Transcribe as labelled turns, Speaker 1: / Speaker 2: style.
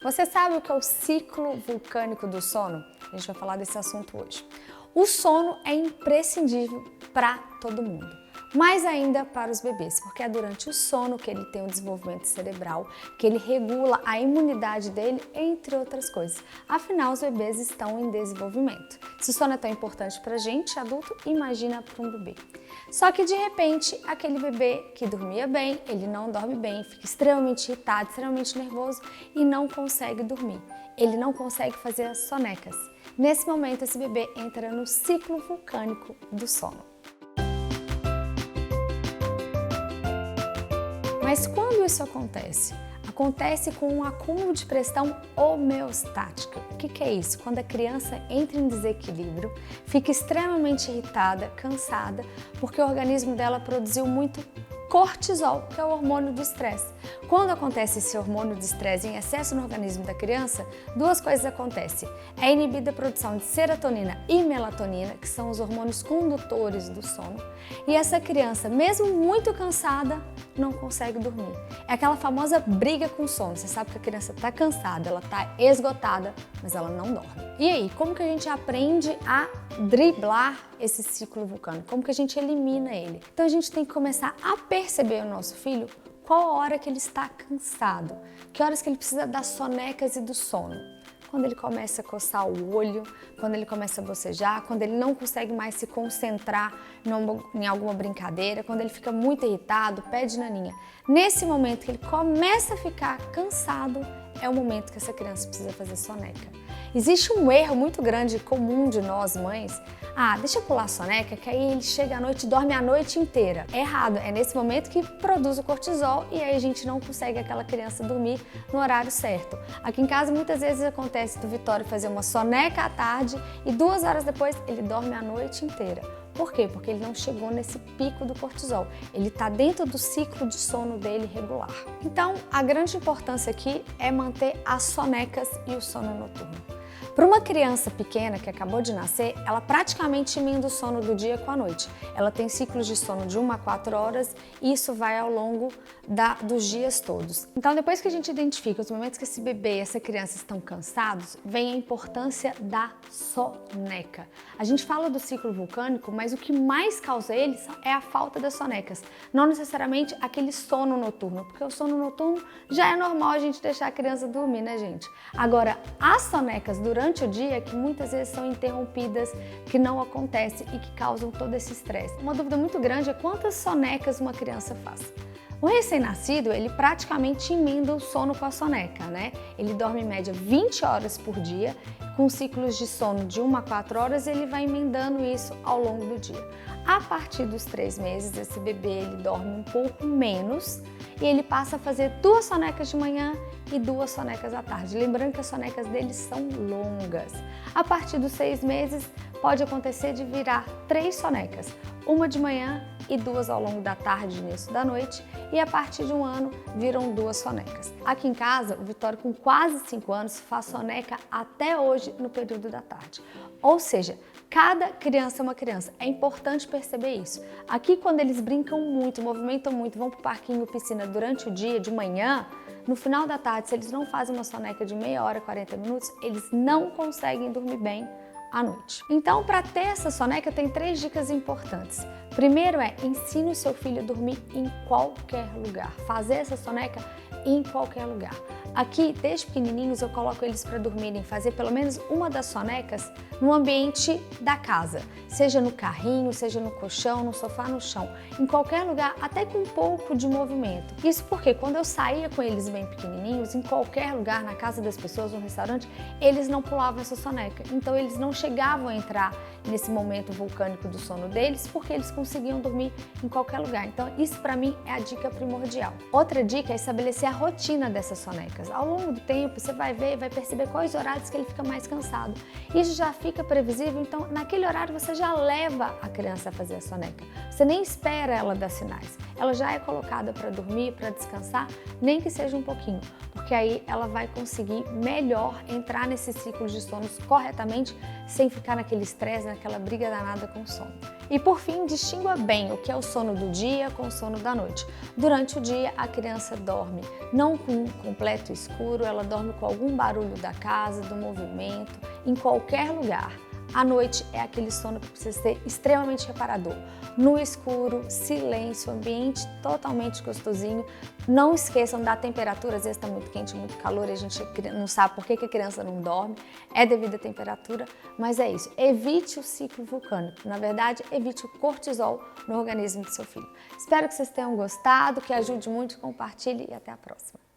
Speaker 1: Você sabe o que é o ciclo vulcânico do sono? A gente vai falar desse assunto hoje. O sono é imprescindível para todo mundo, mais ainda para os bebês, porque é durante o sono que ele tem o desenvolvimento cerebral, que ele regula a imunidade dele, entre outras coisas. Afinal, os bebês estão em desenvolvimento. Se o sono é tão importante para a gente, adulto, imagina para um bebê. Só que de repente, aquele bebê que dormia bem, ele não dorme bem, fica extremamente irritado, extremamente nervoso e não consegue dormir. Ele não consegue fazer as sonecas. Nesse momento, esse bebê entra no ciclo vulcânico do sono. Mas quando isso acontece? Acontece com um acúmulo de pressão homeostática. O que é isso? Quando a criança entra em desequilíbrio, fica extremamente irritada, cansada, porque o organismo dela produziu muito cortisol, que é o hormônio do estresse. Quando acontece esse hormônio de estresse em excesso no organismo da criança, duas coisas acontecem. É inibida a produção de serotonina e melatonina, que são os hormônios condutores do sono, e essa criança, mesmo muito cansada, não consegue dormir. É aquela famosa briga com o sono. Você sabe que a criança está cansada, ela está esgotada, mas ela não dorme. E aí, como que a gente aprende a driblar esse ciclo vulcânico? Como que a gente elimina ele? Então a gente tem que começar a perceber o nosso filho qual a hora que ele está cansado, que horas que ele precisa das sonecas e do sono. Quando ele começa a coçar o olho, quando ele começa a bocejar, quando ele não consegue mais se concentrar em alguma brincadeira, quando ele fica muito irritado, pede naninha. Nesse momento que ele começa a ficar cansado, é o momento que essa criança precisa fazer soneca. Existe um erro muito grande, comum de nós mães. Deixa eu pular a soneca, que aí ele chega à noite e dorme a noite inteira. É errado, é nesse momento que produz o cortisol e aí a gente não consegue aquela criança dormir no horário certo. Aqui em casa muitas vezes acontece do Vitório fazer uma soneca à tarde e 2 horas depois ele dorme a noite inteira. Por quê? Porque ele não chegou nesse pico do cortisol. Ele está dentro do ciclo de sono dele regular. Então, a grande importância aqui é manter as sonecas e o sono noturno. Para uma criança pequena que acabou de nascer, ela praticamente emenda o sono do dia com a noite. Ela tem ciclos de sono de 1 a 4 horas e isso vai ao longo dos dias todos. Então, depois que a gente identifica os momentos que esse bebê e essa criança estão cansados, vem a importância da soneca. A gente fala do ciclo vulcânico, mas o que mais causa ele é a falta das sonecas, não necessariamente aquele sono noturno, porque o sono noturno já é normal a gente deixar a criança dormir, né, gente? Agora, as sonecas durante o dia, que muitas vezes são interrompidas, que não acontecem e que causam todo esse estresse. Uma dúvida muito grande é quantas sonecas uma criança faz. O recém-nascido, ele praticamente emenda o sono com a soneca, né? Ele dorme em média 20 horas por dia, com ciclos de sono de 1 a 4 horas, ele vai emendando isso ao longo do dia. A partir dos 3 meses, esse bebê ele dorme um pouco menos e ele passa a fazer 2 sonecas de manhã e 2 sonecas à tarde. Lembrando que as sonecas dele são longas. A partir dos 6 meses, pode acontecer de virar 3 sonecas, uma de manhã e 2 ao longo da tarde e início da noite, e a partir de 1 ano viram 2 sonecas. Aqui em casa, o Vitório com quase 5 anos faz soneca até hoje no período da tarde. Ou seja, cada criança é uma criança. É importante perceber isso. Aqui, quando eles brincam muito, movimentam muito, vão para o parquinho, piscina durante o dia, de manhã, no final da tarde, se eles não fazem uma soneca de meia hora, 40 minutos, eles não conseguem dormir bem à noite. Então, para ter essa soneca, tem 3 dicas importantes. Primeiro ensine o seu filho a dormir em qualquer lugar. Fazer essa soneca em qualquer lugar. Aqui, desde pequenininhos, eu coloco eles para dormirem, fazer pelo menos uma das sonecas no ambiente da casa. Seja no carrinho, seja no colchão, no sofá, no chão. Em qualquer lugar, até com um pouco de movimento. Isso porque quando eu saía com eles bem pequenininhos, em qualquer lugar, na casa das pessoas, no restaurante, eles não pulavam essa soneca. Então, eles não chegavam a entrar nesse momento vulcânico do sono deles, porque eles conseguiam dormir em qualquer lugar. Então, isso para mim é a dica primordial. Outra dica é estabelecer a rotina dessas sonecas. Ao longo do tempo, você vai ver, vai perceber quais horários que ele fica mais cansado. Isso já fica previsível, então naquele horário você já leva a criança a fazer a soneca. Você nem espera ela dar sinais. Ela já é colocada para dormir, para descansar, nem que seja um pouquinho, porque aí ela vai conseguir melhor entrar nesse ciclo de sonos corretamente, sem ficar naquele estresse, naquela briga danada com o sono. E por fim, distingua bem o que é o sono do dia com o sono da noite. Durante o dia, a criança dorme não com um completo escuro, ela dorme com algum barulho da casa, do movimento, em qualquer lugar. À noite é aquele sono que precisa ser extremamente reparador. No escuro, silêncio, ambiente totalmente gostosinho. Não esqueçam da temperatura, às vezes está muito quente, muito calor, e a gente não sabe por que a criança não dorme. É devido à temperatura, mas é isso. Evite o ciclo vulcânico. Na verdade, evite o cortisol no organismo do seu filho. Espero que vocês tenham gostado, que ajude muito, compartilhe e até a próxima.